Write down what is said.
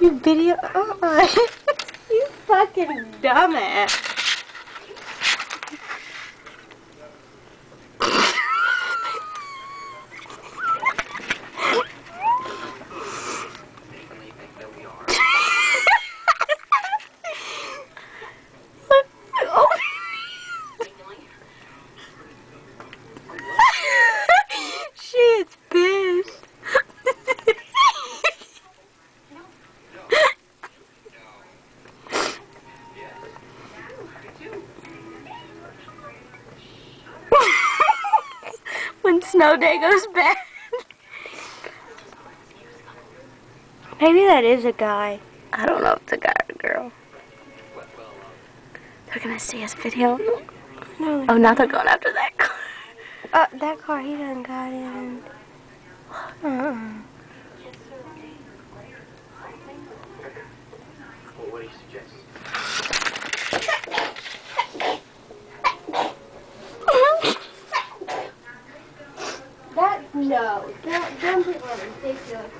Video. You fucking dumbass. She's pissed. When snow day goes bad. Maybe that is a guy. I don't know if it's a guy or a girl. They're gonna see his video. No. Oh, now they're going after that car. That car he done got in. What do you suggest? No. Them people are ridiculous.